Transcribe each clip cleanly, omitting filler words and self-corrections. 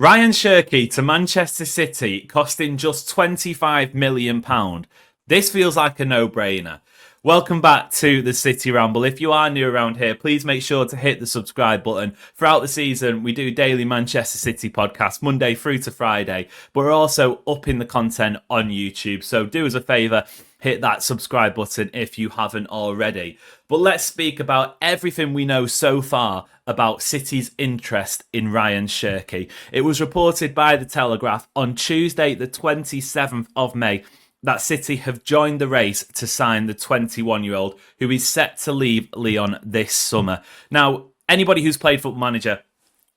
Rayan Cherki to Manchester City costing just £25 million. This feels like a no-brainer. Welcome back to the City Ramble. If you are new around here, please make sure to hit the subscribe button. Throughout the season, we do daily Manchester City podcasts, Monday through to Friday, but we're also upping the content on YouTube. So do us a favour, hit that subscribe button if you haven't already. But let's speak about everything we know so far about City's interest in Rayan Cherki. It was reported by The Telegraph on Tuesday, the 27th of May, that City have joined the race to sign the 21-year-old who is set to leave Lyon this summer. Now, anybody who's played Football Manager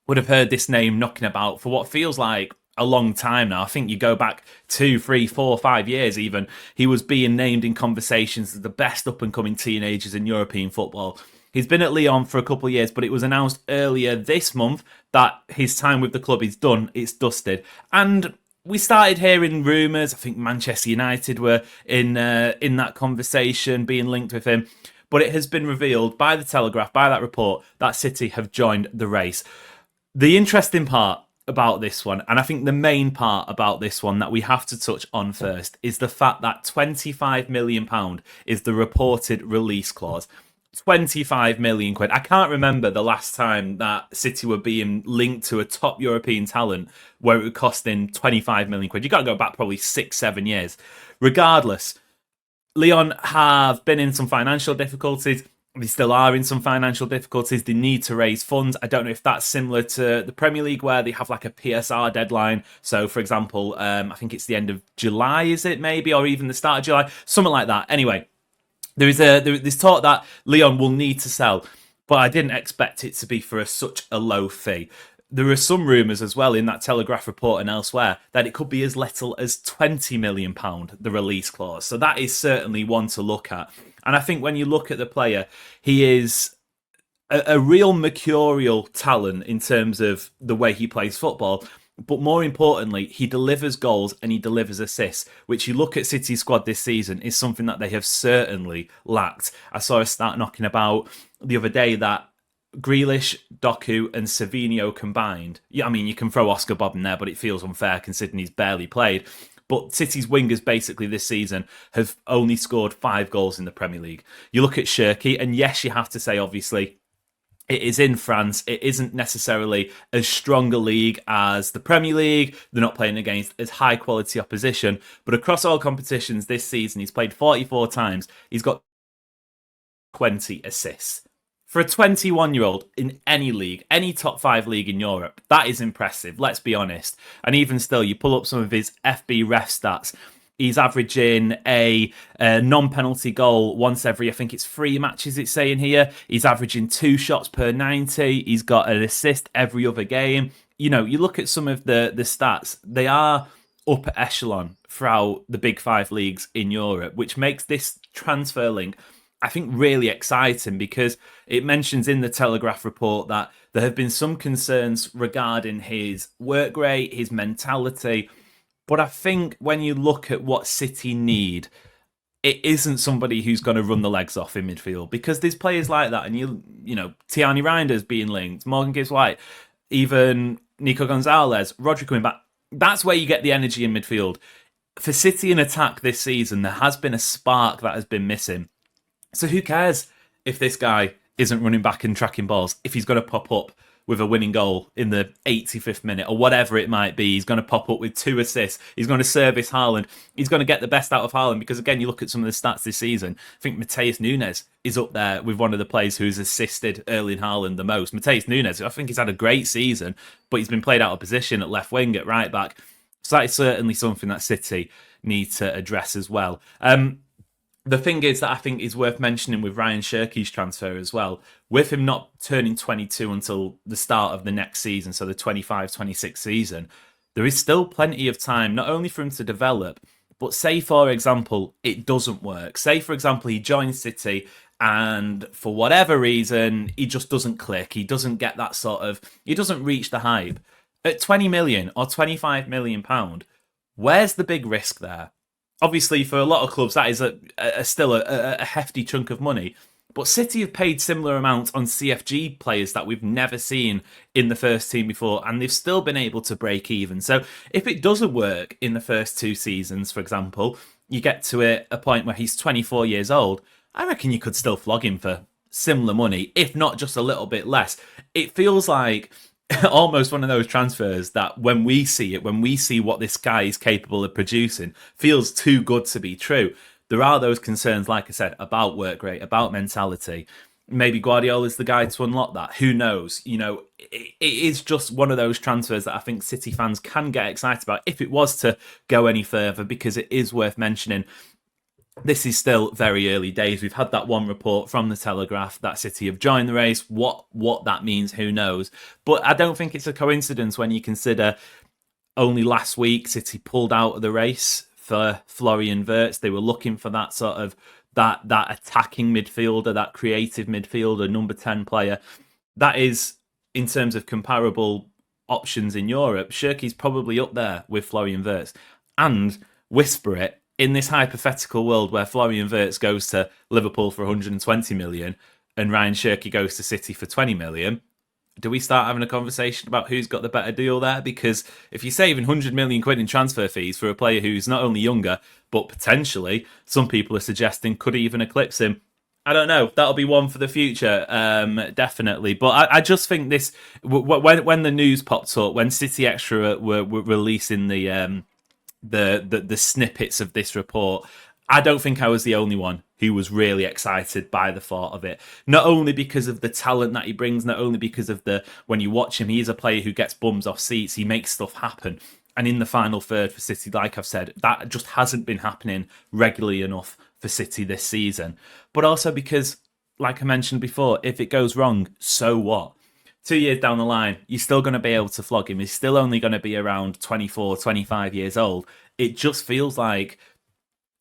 would have heard this name knocking about for what feels like a long time now. I think you go back 2, 3, 4, 5 years even. He was being named in conversations as the best up-and-coming teenagers in European football. He's been at Lyon for a couple of years, but it was announced earlier this month that his time with the club is done, it's dusted. And we started hearing rumours. I think Manchester United were in that conversation, being linked with him. But it has been revealed by The Telegraph, by that report, that City have joined the race. The interesting part about this one, and I think the main part about this one that we have to touch on first, is the fact that £25 million is the reported release clause. 25 million quid. I can't remember the last time that City were being linked to a top European talent where it would cost in 25 million quid. You've got to go back probably 6-7 years. Regardless, Lyon have been in some financial difficulties. They still are in some financial difficulties. They need to raise funds. I don't know if that's similar to the Premier League where they have like a PSR deadline. So, for example, I think it's the end of July, is it maybe? Or even the start of July? Something like that. Anyway, there's talk that Lyon will need to sell, but I didn't expect it to be for such a low fee. There are some rumours as well in that Telegraph report and elsewhere that it could be as little as £20 million, the release clause. So that is certainly one to look at. And I think when you look at the player, he is a real mercurial talent in terms of the way he plays football. But more importantly, he delivers goals and he delivers assists, which you look at City's squad this season is something that they have certainly lacked. I saw a stat knocking about the other day that Grealish, Doku and Savinho combined. Yeah, I mean, you can throw Oscar Bob in there, but it feels unfair considering he's barely played. But City's wingers basically this season have only scored 5 goals in the Premier League. You look at Cherki, and yes, you have to say, obviously, it is in France. It isn't necessarily as strong a league as the Premier League. They're not playing against as high quality opposition. But across all competitions this season, he's played 44 times. He's got 20 assists. For a 21-year-old in any league, any top 5 league in Europe, that is impressive, let's be honest. And even still, you pull up some of his FB ref stats. He's averaging a non-penalty goal once every, I think it's 3 matches it's saying here. He's averaging 2 shots per 90. He's got an assist every other game. You know, you look at some of the stats, they are upper echelon throughout the big 5 leagues in Europe, which makes this transfer link, I think, really exciting because it mentions in the Telegraph report that there have been some concerns regarding his work rate, his mentality. But I think when you look at what City need, it isn't somebody who's going to run the legs off in midfield because there's players like that. And you know, Tierney Reinders being linked, Morgan Gibbs-White, even Nico Gonzalez, Rodri coming back. That's where you get the energy in midfield. For City in attack this season, there has been a spark that has been missing. So who cares if this guy isn't running back and tracking balls, if he's going to pop up with a winning goal in the 85th minute or whatever it might be. He's going to pop up with 2 assists. He's going to service Haaland. He's going to get the best out of Haaland because, again, you look at some of the stats this season. I think Matheus Nunes is up there with one of the players who's assisted Erling Haaland the most. Matheus Nunes, I think he's had a great season, but he's been played out of position at left wing, at right back. So that is certainly something that City need to address as well. The thing is that I think is worth mentioning with Rayan Cherki's transfer as well, with him not turning 22 until the start of the next season, so the 25-26 season, there is still plenty of time, not only for him to develop, but say, for example, it doesn't work. Say, for example, he joins City and for whatever reason, he just doesn't click. He doesn't get that sort of, he doesn't reach the hype. At 20 million or 25 million pound, where's the big risk there? Obviously, for a lot of clubs, that is still a hefty chunk of money. But City have paid similar amounts on CFG players that we've never seen in the first team before, and they've still been able to break even. So if it doesn't work in the first 2 seasons, for example, you get to a point where he's 24 years old, I reckon you could still flog him for similar money, if not just a little bit less. It feels like almost one of those transfers that when we see it, when we see what this guy is capable of producing, feels too good to be true. There are those concerns, like I said, about work rate, about mentality. Maybe Guardiola's the guy to unlock that. Who knows? You know, it is just one of those transfers that I think City fans can get excited about if it was to go any further, because it is worth mentioning. This is still very early days. We've had that one report from the Telegraph that City have joined the race. What that means, who knows? But I don't think it's a coincidence when you consider only last week City pulled out of the race for Florian Wirtz. They were looking for that sort of that attacking midfielder, that creative midfielder, number 10 player. That is, in terms of comparable options in Europe, Cherki's probably up there with Florian Wirtz. And whisper it, in this hypothetical world where Florian Wirtz goes to Liverpool for 120 million and Rayan Cherki goes to City for 20 million, do we start having a conversation about who's got the better deal there? Because if you're saving 100 million quid in transfer fees for a player who's not only younger, but potentially, some people are suggesting could even eclipse him, I don't know. That'll be one for the future, definitely. But I just think this, when the news popped up, when City Extra were releasing the snippets of this report, I don't think I was the only one who was really excited by the thought of it. Not only because of the talent that he brings, not only because of when you watch him, he is a player who gets bums off seats, he makes stuff happen. And in the final third for City, like I've said, that just hasn't been happening regularly enough for City this season. But also because, like I mentioned before, if it goes wrong, so what? 2 years down the line, you're still going to be able to flog him. He's still only going to be around 24, 25 years old. It just feels like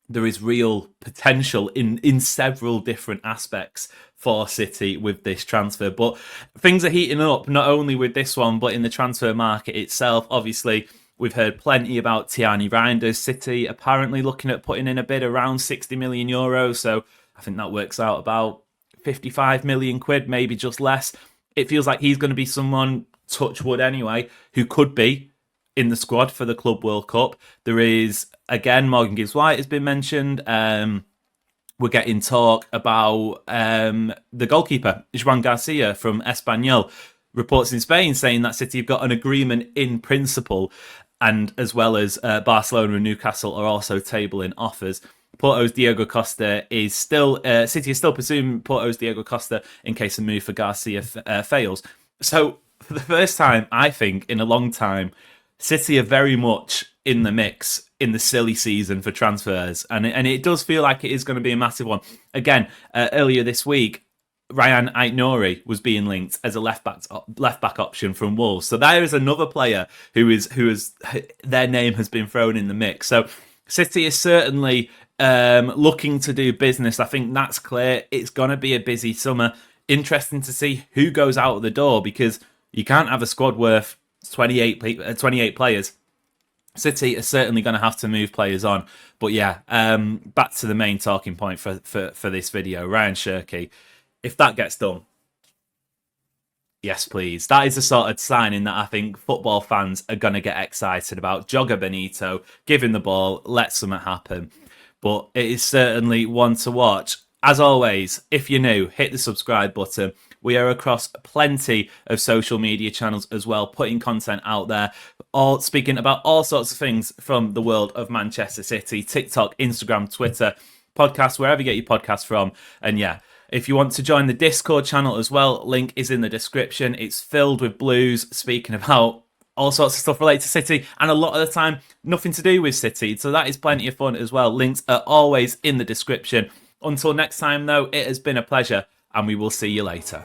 there is real potential in several different aspects for City with this transfer. But things are heating up, not only with this one, but in the transfer market itself. Obviously, we've heard plenty about Tierney Reinders. City apparently looking at putting in a bid around 60 million euros. So I think that works out about 55 million quid, maybe just less. It feels like he's going to be someone, touch wood anyway, who could be in the squad for the Club World Cup. There is, again, Morgan Gibbs-White has been mentioned. We're getting talk about the goalkeeper, Juan Garcia from Espanyol. Reports in Spain saying that City have got an agreement in principle, and as well as Barcelona and Newcastle are also tabling offers. Porto's Diego Costa is still, City is still pursuing Porto's Diego Costa in case a move for Garcia fails. So, for the first time, I think, in a long time, City are very much in the mix in the silly season for transfers. And it does feel like it is going to be a massive one. Again, earlier this week, Rayan Cherki was being linked as a left back option from Wolves. So there is another player who is their name has been thrown in the mix. So City is certainly looking to do business. I think that's clear. It's going to be a busy summer. Interesting to see who goes out of the door, because you can't have a squad worth 28 players. City are certainly going to have to move players on. But yeah, back to the main talking point for this video, Rayan Cherki. If that gets done, yes, please. That is the sort of signing that I think football fans are going to get excited about. Jogger Benito, give him the ball, let something happen. But it is certainly one to watch. As always, if you're new, hit the subscribe button. We are across plenty of social media channels as well, putting content out there, all speaking about all sorts of things from the world of Manchester City, TikTok, Instagram, Twitter, podcasts, wherever you get your podcasts from. And yeah, if you want to join the Discord channel as well, link is in the description. It's filled with blues speaking about all sorts of stuff related to City, and a lot of the time, nothing to do with City. So that is plenty of fun as well. Links are always in the description. Until next time, though, it has been a pleasure, and we will see you later.